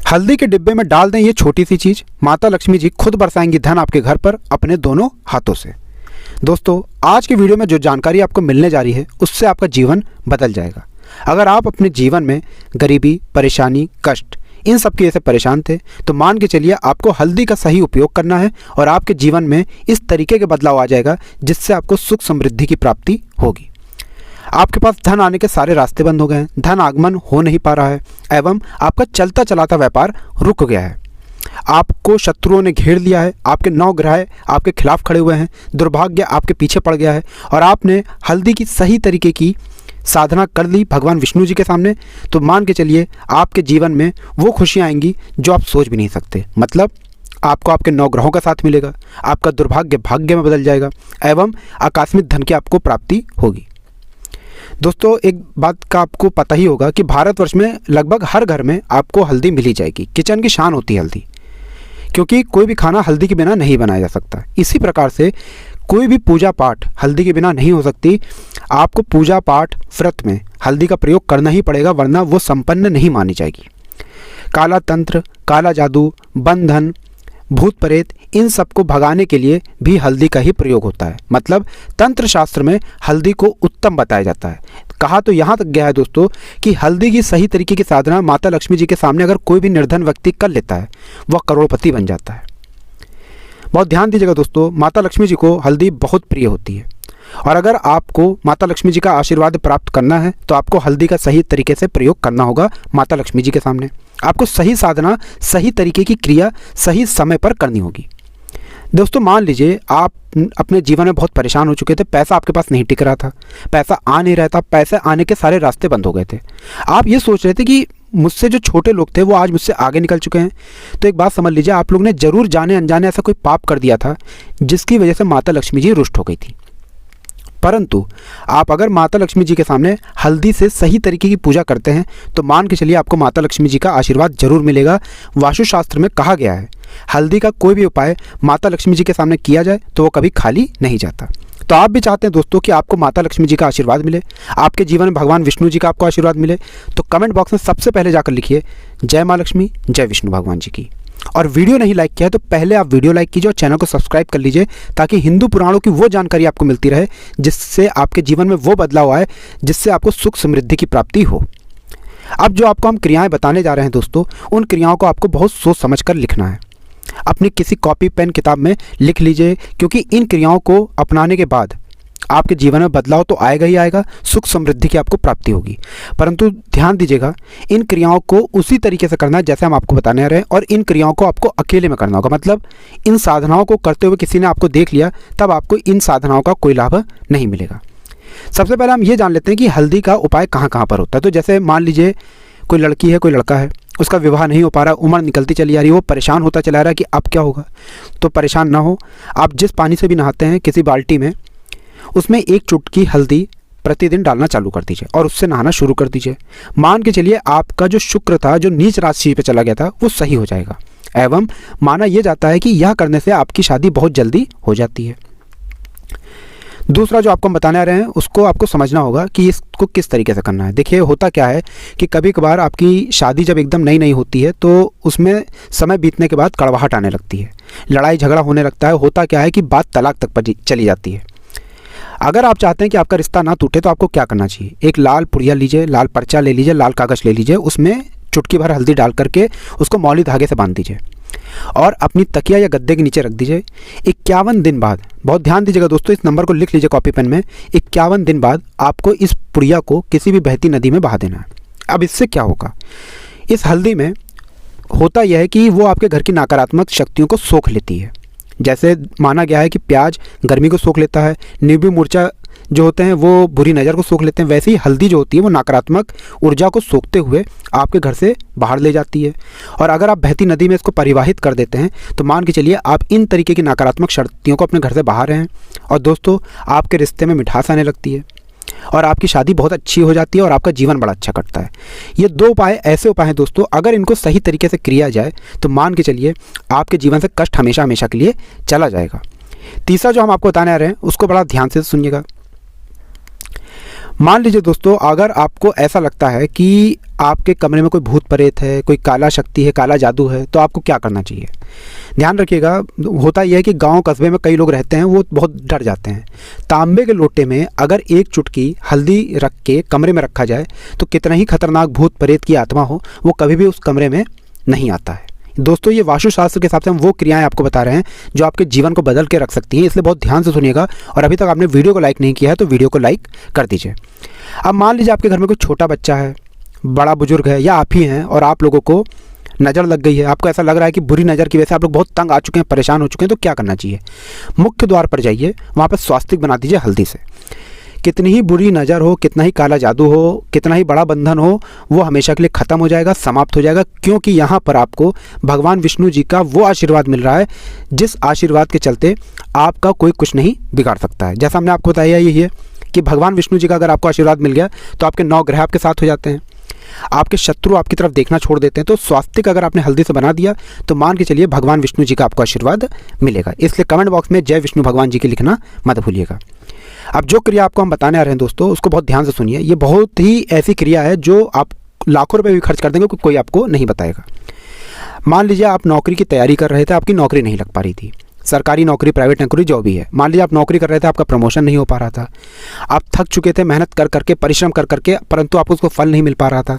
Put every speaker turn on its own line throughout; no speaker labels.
हल्दी के डिब्बे में डाल दें ये छोटी सी चीज़, माता लक्ष्मी जी खुद बरसाएंगी धन आपके घर पर अपने दोनों हाथों से। दोस्तों, आज की वीडियो में जो जानकारी आपको मिलने जा रही है उससे आपका जीवन बदल जाएगा। अगर आप अपने जीवन में गरीबी, परेशानी, कष्ट इन सब की वजह से परेशान थे तो मान के चलिए आपको हल्दी का सही उपयोग करना है और आपके जीवन में इस तरीके के बदलाव आ जाएगा जिससे आपको सुख समृद्धि की प्राप्ति होगी। आपके पास धन आने के सारे रास्ते बंद हो गए हैं, धन आगमन हो नहीं पा रहा है एवं आपका चलता चलाता व्यापार रुक गया है। आपको शत्रुओं ने घेर लिया है, आपके 9 ग्रह आपके खिलाफ खड़े हुए हैं, दुर्भाग्य आपके पीछे पड़ गया है और आपने हल्दी की सही तरीके की साधना कर ली भगवान विष्णु जी के सामने, तो मान के चलिए आपके जीवन में वो खुशियाँ आएंगी जो आप सोच भी नहीं सकते। मतलब आपको आपके 9 ग्रहों का साथ मिलेगा, आपका दुर्भाग्य भाग्य में बदल जाएगा एवं आकस्मिक धन की आपको प्राप्ति होगी। दोस्तों, एक बात का आपको पता ही होगा कि भारतवर्ष में लगभग हर घर में आपको हल्दी मिली जाएगी। किचन की शान होती है हल्दी, क्योंकि कोई भी खाना हल्दी के बिना नहीं बनाया जा सकता। इसी प्रकार से कोई भी पूजा पाठ हल्दी के बिना नहीं हो सकती। आपको पूजा पाठ व्रत में हल्दी का प्रयोग करना ही पड़ेगा, वरना वो संपन्न नहीं मानी जाएगी। काला तंत्र, काला जादू, बंधन, भूत प्रेत इन सब को भगाने के लिए भी हल्दी का ही प्रयोग होता है। मतलब तंत्र शास्त्र में हल्दी को उत्तम बताया जाता है। कहा तो यहाँ तक गया है दोस्तों कि हल्दी की सही तरीके की साधना माता लक्ष्मी जी के सामने अगर कोई भी निर्धन व्यक्ति कर लेता है वह करोड़पति बन जाता है। बहुत ध्यान दीजिएगा दोस्तों, माता लक्ष्मी जी को हल्दी बहुत प्रिय होती है और अगर आपको माता लक्ष्मी जी का आशीर्वाद प्राप्त करना है तो आपको हल्दी का सही तरीके से प्रयोग करना होगा माता लक्ष्मी जी के सामने। आपको सही साधना, सही तरीके की क्रिया सही समय पर करनी होगी। दोस्तों, मान लीजिए आप अपने जीवन में बहुत परेशान हो चुके थे, पैसा आपके पास नहीं टिक रहा था, पैसा आ नहीं रहा था, पैसे आने के सारे रास्ते बंद हो गए थे। आप ये सोच रहे थे कि मुझसे जो छोटे लोग थे वो आज मुझसे आगे निकल चुके हैं। तो एक बात समझ लीजिए, आप लोग ने जरूर जाने अनजाने ऐसा कोई पाप कर दिया था जिसकी वजह से माता लक्ष्मी जी रुष्ट हो गई थी। परंतु आप अगर माता लक्ष्मी जी के सामने हल्दी से सही तरीके की पूजा करते हैं तो मान के चलिए आपको माता लक्ष्मी जी का आशीर्वाद जरूर मिलेगा। वास्तुशास्त्र में कहा गया है हल्दी का कोई भी उपाय माता लक्ष्मी जी के सामने किया जाए तो वो कभी खाली नहीं जाता। तो आप भी चाहते हैं दोस्तों कि आपको माता लक्ष्मी जी का आशीर्वाद मिले, आपके जीवन में भगवान विष्णु जी का आपको आशीर्वाद मिले, तो कमेंट बॉक्स में सबसे पहले जाकर लिखिए जय माँ लक्ष्मी, जय विष्णु भगवान जी की। और वीडियो नहीं लाइक किया है तो पहले आप वीडियो लाइक कीजिए और चैनल को सब्सक्राइब कर लीजिए ताकि हिंदू पुराणों की वो जानकारी आपको मिलती रहे जिससे आपके जीवन में वो बदलाव आए जिससे आपको सुख समृद्धि की प्राप्ति हो। अब जो आपको हम क्रियाएं बताने जा रहे हैं दोस्तों, उन क्रियाओं को आपको बहुत सोच समझ कर लिखना है। अपनी किसी कॉपी पेन किताब में लिख लीजिए, क्योंकि इन क्रियाओं को अपनाने के बाद आपके जीवन में बदलाव तो आएगा ही आएगा, सुख समृद्धि की आपको प्राप्ति होगी। परंतु ध्यान दीजिएगा, इन क्रियाओं को उसी तरीके से करना है जैसे हम आपको बताने आ रहे हैं और इन क्रियाओं को आपको अकेले में करना होगा। मतलब इन साधनाओं को करते हुए किसी ने आपको देख लिया तब आपको इन साधनाओं का कोई लाभ नहीं मिलेगा। सबसे पहले हम ये जान लेते हैं कि हल्दी का उपाय कहाँ कहाँ पर होता है। तो जैसे मान लीजिए कोई लड़की है, कोई लड़का है, उसका विवाह नहीं हो पा रहा, उम्र निकलती चली आ रही है, वो परेशान होता चला रहा है कि अब क्या होगा। तो परेशान ना हो, आप जिस पानी से भी नहाते हैं किसी बाल्टी में उसमें 1 चुटकी हल्दी प्रतिदिन डालना चालू कर दीजिए और उससे नहाना शुरू कर दीजिए। मान के चलिए आपका जो शुक्र था, जो नीच राशि पे चला गया था, वो सही हो जाएगा एवं माना यह जाता है कि यह करने से आपकी शादी बहुत जल्दी हो जाती है। दूसरा जो आपको हम बताने आ रहे हैं उसको आपको समझना होगा कि इसको किस तरीके से करना है। देखिए, होता क्या है कि कभी कभार आपकी शादी जब एकदम नई नई होती है तो उसमें समय बीतने के बाद कड़वाहट आने लगती है, लड़ाई झगड़ा होने लगता है। होता क्या है कि बात तलाक तक चली जाती है। अगर आप चाहते हैं कि आपका रिश्ता ना टूटे तो आपको क्या करना चाहिए, एक लाल पुड़िया लीजिए, लाल पर्चा ले लीजिए, लाल कागज़ ले लीजिए, उसमें चुटकी भर हल्दी डाल करके उसको मौली धागे से बांध दीजिए और अपनी तकिया या गद्दे के नीचे रख दीजिए। 51 दिन बाद, बहुत ध्यान दीजिएगा दोस्तों, इस नंबर को लिख लीजिए कॉपी पेन में, 51 दिन बाद आपको इस पुड़िया को किसी भी बहती नदी में बहा देना है। अब इससे क्या होगा, इस हल्दी में होता यह है कि वो आपके घर की नकारात्मक शक्तियों को सोख लेती है। जैसे माना गया है कि प्याज गर्मी को सोख लेता है, नींबू मिर्चा जो होते हैं वो बुरी नज़र को सोख लेते हैं, वैसे ही हल्दी जो होती है वो नकारात्मक ऊर्जा को सोखते हुए आपके घर से बाहर ले जाती है। और अगर आप बहती नदी में इसको परिवाहित कर देते हैं तो मान के चलिए आप इन तरीके की नकारात्मक शक्तियों को अपने घर से बाहर हैं और दोस्तों आपके रिश्ते में मिठास आने लगती है और आपकी शादी बहुत अच्छी हो जाती है और आपका जीवन बड़ा अच्छा कटता है। ये 2 उपाय ऐसे उपाय हैं दोस्तों, अगर इनको सही तरीके से किया जाए तो मान के चलिए आपके जीवन से कष्ट हमेशा हमेशा के लिए चला जाएगा। तीसरा जो हम आपको बताने आ रहे हैं उसको बड़ा ध्यान से सुनिएगा। मान लीजिए दोस्तों, अगर आपको ऐसा लगता है कि आपके कमरे में कोई भूत प्रेत है, कोई काला शक्ति है, काला जादू है, तो आपको क्या करना चाहिए। ध्यान रखिएगा, होता यह है कि गांव कस्बे में कई लोग रहते हैं, वो बहुत डर जाते हैं। तांबे के लोटे में अगर एक चुटकी हल्दी रख के कमरे में रखा जाए तो कितना ही खतरनाक भूत प्रेत की आत्मा हो, वो कभी भी उस कमरे में नहीं आता है। दोस्तों, ये वास्तुशास्त्र के हिसाब से हम वो क्रियाएं आपको बता रहे हैं जो आपके जीवन को बदल के रख सकती हैं, इसलिए बहुत ध्यान से सुनिएगा। और अभी तक आपने वीडियो को लाइक नहीं किया है तो वीडियो को लाइक कर दीजिए। अब मान लीजिए आपके घर में कोई छोटा बच्चा है, बड़ा बुजुर्ग है या आप ही हैं और आप लोगों को नज़र लग गई है, आपको ऐसा लग रहा है कि बुरी नज़र की वजह से आप लोग बहुत तंग आ चुके हैं, परेशान हो चुके हैं, तो क्या करना चाहिए। मुख्य द्वार पर जाइए, वहाँ पर स्वास्तिक बना दीजिए हल्दी से। कितनी ही बुरी नज़र हो, कितना ही काला जादू हो, कितना ही बड़ा बंधन हो, वो हमेशा के लिए ख़त्म हो जाएगा, समाप्त हो जाएगा, क्योंकि यहाँ पर आपको भगवान विष्णु जी का वो आशीर्वाद मिल रहा है जिस आशीर्वाद के चलते आपका कोई कुछ नहीं बिगाड़ सकता है। जैसा हमने आपको बताया यही है कि भगवान विष्णु जी का अगर आपको आशीर्वाद मिल गया तो आपके 9 ग्रह आपके साथ हो जाते हैं, आपके शत्रु आपकी तरफ देखना छोड़ देते हैं। तो स्वास्तिक अगर आपने हल्दी से बना दिया तो मान के चलिए भगवान विष्णु जी का आपको आशीर्वाद मिलेगा। इसलिए कमेंट बॉक्स में जय विष्णु भगवान जी की लिखना मत भूलिएगा। अब जो क्रिया आपको हम बताने आ रहे हैं दोस्तों, उसको बहुत ध्यान से सुनिए। ये बहुत ही ऐसी क्रिया है जो आप लाखों रुपए भी खर्च कर देंगे, कोई आपको नहीं बताएगा। मान लीजिए आप नौकरी की तैयारी कर रहे थे, आपकी नौकरी नहीं लग पा रही थी, सरकारी नौकरी, प्राइवेट नौकरी, जो भी है। मान लीजिए आप नौकरी कर रहे थे, आपका प्रमोशन नहीं हो पा रहा था, आप थक चुके थे मेहनत कर करके, परिश्रम कर करके, परंतु आपको उसको फल नहीं मिल पा रहा था।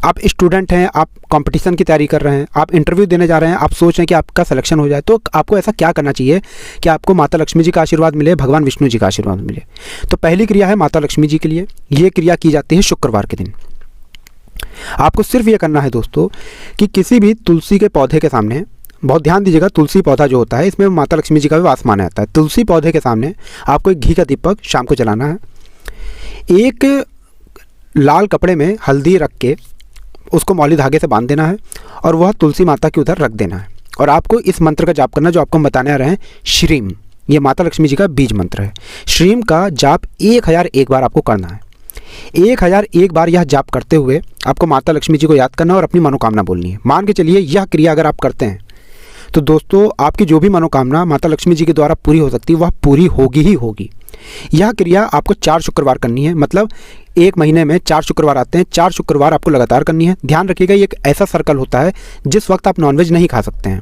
आप स्टूडेंट हैं, आप कंपटीशन की तैयारी कर रहे हैं, आप इंटरव्यू देने जा रहे हैं, आप सोच रहे हैं कि आपका सिलेक्शन हो जाए, तो आपको ऐसा क्या करना चाहिए कि आपको माता लक्ष्मी जी का आशीर्वाद मिले, भगवान विष्णु जी का आशीर्वाद मिले। तो पहली क्रिया है माता लक्ष्मी जी के लिए। ये क्रिया की जाती है शुक्रवार के दिन। आपको सिर्फ ये करना है दोस्तों कि किसी भी तुलसी के पौधे के सामने, बहुत ध्यान दीजिएगा, तुलसी पौधा जो होता है इसमें माता लक्ष्मी जी का भी वास माना जाता है। तुलसी पौधे के सामने आपको एक घी का दीपक शाम को जलाना है, एक लाल कपड़े में हल्दी रख के उसको मौली धागे से बांध देना है और वह तुलसी माता के उधर रख देना है। और आपको इस मंत्र का जाप करना जो आपको हम बताने आ रहे हैं, श्रीम। ये माता लक्ष्मी जी का बीज मंत्र है। श्रीम का जाप 1001 बार आपको करना है। 1001 बार यह जाप करते हुए आपको माता लक्ष्मी जी को याद करना और अपनी मनोकामना बोलनी है। मान के चलिए यह क्रिया अगर आप करते हैं तो दोस्तों आपकी जो भी मनोकामना माता लक्ष्मी जी के द्वारा पूरी हो सकती है वह पूरी होगी ही होगी। यह क्रिया आपको 4 शुक्रवार करनी है, मतलब एक महीने में 4 शुक्रवार आते हैं, 4 शुक्रवार आपको लगातार करनी है। ध्यान रखिएगा, ये एक ऐसा सर्कल होता है जिस वक्त आप नॉनवेज नहीं खा सकते हैं।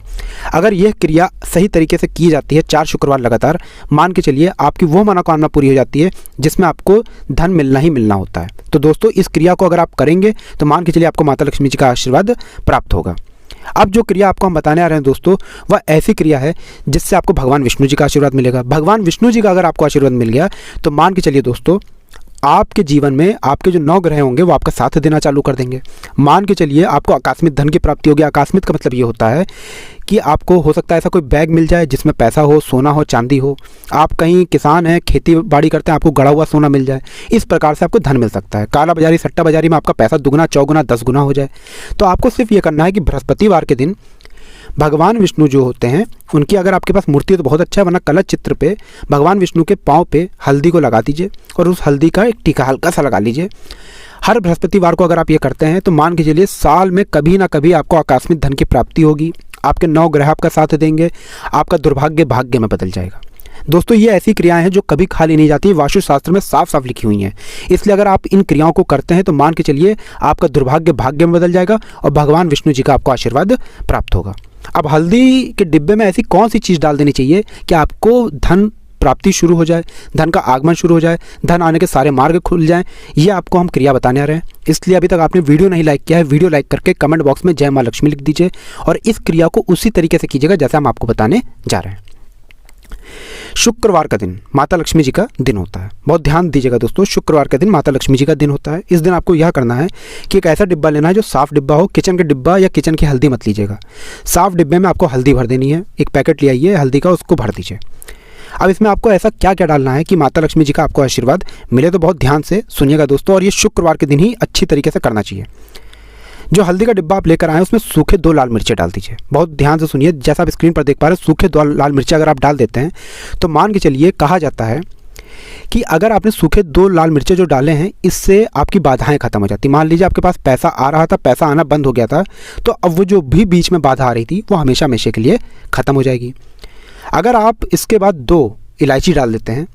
अगर यह क्रिया सही तरीके से की जाती है 4 शुक्रवार लगातार, मान के चलिए आपकी वो मनोकामना पूरी हो जाती है जिसमें आपको धन मिलना ही मिलना होता है। तो दोस्तों इस क्रिया को अगर आप करेंगे तो मान के चलिए आपको माता लक्ष्मी जी का आशीर्वाद प्राप्त होगा। अब जो क्रिया आपको हम बताने आ रहे हैं दोस्तों, वह ऐसी क्रिया है जिससे आपको भगवान विष्णु जी का आशीर्वाद मिलेगा। भगवान विष्णु जी का अगर आपको आशीर्वाद मिल गया तो मान के चलिए दोस्तों आपके जीवन में आपके जो 9 ग्रह होंगे वो आपका साथ देना चालू कर देंगे। मान के चलिए आपको आकस्मिक धन की प्राप्ति होगी। आकस्मिक का मतलब ये होता है कि आपको हो सकता है ऐसा कोई बैग मिल जाए जिसमें पैसा हो, सोना हो, चांदी हो। आप कहीं किसान हैं, खेती बाड़ी करते हैं, आपको गड़ा हुआ सोना मिल जाए। इस प्रकार से आपको धन मिल सकता है। काला बाजारी, सट्टा बाजारी में आपका पैसा दुगना, चौगुना, 10 गुना हो जाए। तो आपको सिर्फ ये करना है कि बृहस्पतिवार के दिन भगवान विष्णु जो होते हैं उनकी अगर आपके पास मूर्ति है तो बहुत अच्छा है, वरना कलश चित्र पे भगवान विष्णु के पाँव पे हल्दी को लगा दीजिए और उस हल्दी का एक टीका हल्का सा लगा लीजिए। हर बृहस्पतिवार को अगर आप ये करते हैं तो मान के चलिए साल में कभी ना कभी आपको आकस्मिक धन की प्राप्ति होगी। आपके 9 ग्रह आपका साथ देंगे, आपका दुर्भाग्य भाग्य में बदल जाएगा। दोस्तों ये ऐसी क्रियाएं हैं जो कभी खाली नहीं जाती, वास्तुशास्त्र में साफ साफ लिखी हुई हैं। इसलिए अगर आप इन क्रियाओं को करते हैं तो मान के चलिए आपका दुर्भाग्य भाग्य में बदल जाएगा और भगवान विष्णु जी का आपको आशीर्वाद प्राप्त होगा। अब हल्दी के डिब्बे में ऐसी कौन सी चीज़ डाल देनी चाहिए कि आपको धन प्राप्ति शुरू हो जाए, धन का आगमन शुरू हो जाए, धन आने के सारे मार्ग खुल जाएं। ये आपको हम क्रिया बताने आ रहे हैं। इसलिए अभी तक आपने वीडियो नहीं लाइक किया है, वीडियो लाइक करके कमेंट बॉक्स में जय माँ लक्ष्मी लिख दीजिए और इस क्रिया को उसी तरीके से कीजिएगा जैसे हम आपको बताने जा रहे हैं। शुक्रवार का दिन माता लक्ष्मी जी का दिन होता है। बहुत ध्यान दीजिएगा दोस्तों, शुक्रवार का दिन माता लक्ष्मी जी का दिन होता है। इस दिन आपको यह करना है कि एक ऐसा डिब्बा लेना है जो साफ़ डिब्बा हो। किचन का डिब्बा या किचन की हल्दी मत लीजिएगा। साफ़ डिब्बे में आपको हल्दी भर देनी है। एक पैकेट ले आइए हल्दी का, उसको भर दीजिए। अब इसमें आपको ऐसा क्या क्या डालना है कि माता लक्ष्मी जी का आपको आशीर्वाद मिले, तो बहुत ध्यान से सुनिएगा दोस्तों। और ये शुक्रवार के दिन ही अच्छी तरीके से करना चाहिए। जो हल्दी का डिब्बा आप लेकर आए उसमें सूखे 2 लाल मिर्चें डाल दीजिए। बहुत ध्यान से सुनिए, जैसा आप स्क्रीन पर देख पा रहे हैं, सूखे 2 लाल मिर्चें अगर आप डाल देते हैं तो मान के चलिए कहा जाता है कि अगर आपने सूखे 2 लाल मिर्चें जो डाले हैं इससे आपकी बाधाएं खत्म हो जाती। मान लीजिए आपके पास पैसा आ रहा था, पैसा आना बंद हो गया था, तो अब वो जो भी बीच में बाधा आ रही थी वो हमेशा हमेशा के लिए ख़त्म हो जाएगी। अगर आप इसके बाद 2 इलायची डाल देते हैं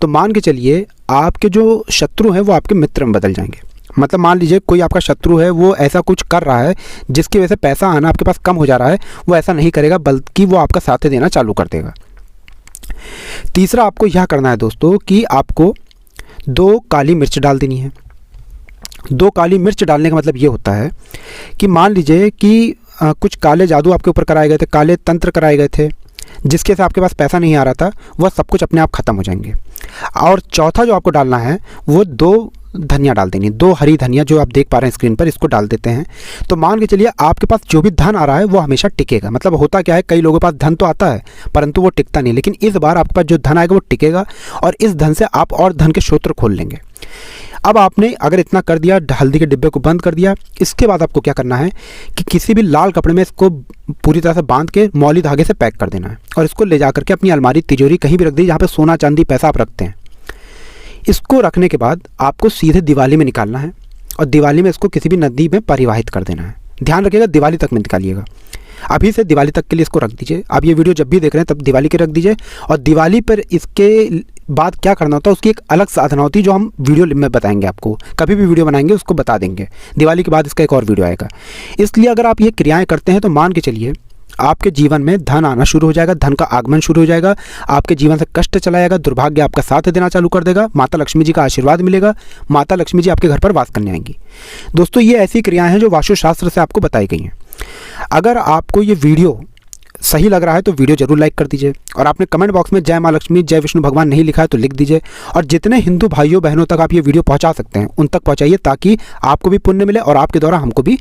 तो मान के चलिए आपके जो शत्रु हैं वो आपके मित्र में बदल जाएंगे। मतलब मान लीजिए कोई आपका शत्रु है, वो ऐसा कुछ कर रहा है जिसकी वजह से पैसा आना आपके पास कम हो जा रहा है, वो ऐसा नहीं करेगा बल्कि वो आपका साथ देना चालू कर देगा। तीसरा आपको यह करना है दोस्तों कि आपको 2 काली मिर्च डाल देनी है। 2 काली मिर्च डालने का मतलब ये होता है कि मान लीजिए कि कुछ काले जादू आपके ऊपर कराए गए थे, काले तंत्र कराए गए थे, जिसके से आपके पास पैसा नहीं आ रहा था, वह सब कुछ अपने आप ख़त्म हो जाएंगे। और चौथा जो आपको डालना है वो 2 धनिया डाल देनी, 2 हरी धनिया जो आप देख पा रहे हैं स्क्रीन पर, इसको डाल देते हैं। तो मान के चलिए आपके पास जो भी धन आ रहा है वो हमेशा टिकेगा। मतलब होता क्या है, कई लोगों के पास धन तो आता है परंतु वो टिकता नहीं, लेकिन इस बार आपके पास जो धन आएगा वो टिकेगा और इस धन से आप और धन के स्रोत खोल लेंगे। अब आपने अगर इतना कर दिया, हल्दी के डिब्बे को बंद कर दिया, इसके बाद आपको क्या करना है कि किसी भी लाल कपड़े में इसको पूरी तरह से बांध के मौली धागे से पैक कर देना है और इसको ले जा करके अपनी अलमारी, तिजोरी कहीं भी रख दीजिए जहाँ पे सोना चांदी पैसा आप रखते हैं। इसको रखने के बाद आपको सीधे दिवाली में निकालना है और दिवाली में इसको किसी भी नदी में परिवाहित कर देना है। ध्यान रखिएगा दिवाली तक में निकालिएगा। अभी से दिवाली तक के लिए इसको रख दीजिए। आप ये वीडियो जब भी देख रहे हैं तब दिवाली के रख दीजिए। और दिवाली पर इसके बाद क्या करना होता है उसकी एक अलग साधना होती है जो हम वीडियो में बताएंगे आपको। कभी भी वीडियो बनाएंगे उसको बता देंगे। दिवाली के बाद इसका एक और वीडियो आएगा। इसलिए अगर आप ये क्रियाएँ करते हैं तो मान के चलिए आपके जीवन में धन आना शुरू हो जाएगा, धन का आगमन शुरू हो जाएगा, आपके जीवन से कष्ट चला जाएगा, दुर्भाग्य आपका साथ देना चालू कर देगा, माता लक्ष्मी जी का आशीर्वाद मिलेगा, माता लक्ष्मी जी आपके घर पर वास करने आएंगी। दोस्तों ये ऐसी क्रियाएं हैं जो वास्तुशास्त्र से आपको बताई गई हैं। अगर आपको ये वीडियो सही लग रहा है तो वीडियो जरूर लाइक कर दीजिए और आपने कमेंट बॉक्स में जय माँ लक्ष्मी जय विष्णु भगवान नहीं लिखा है तो लिख दीजिए। और जितने हिंदू भाइयों बहनों तक आप ये वीडियो पहुंचा सकते हैं उन तक पहुंचाइए ताकि आपको भी पुण्य मिले और आपके द्वारा हमको भी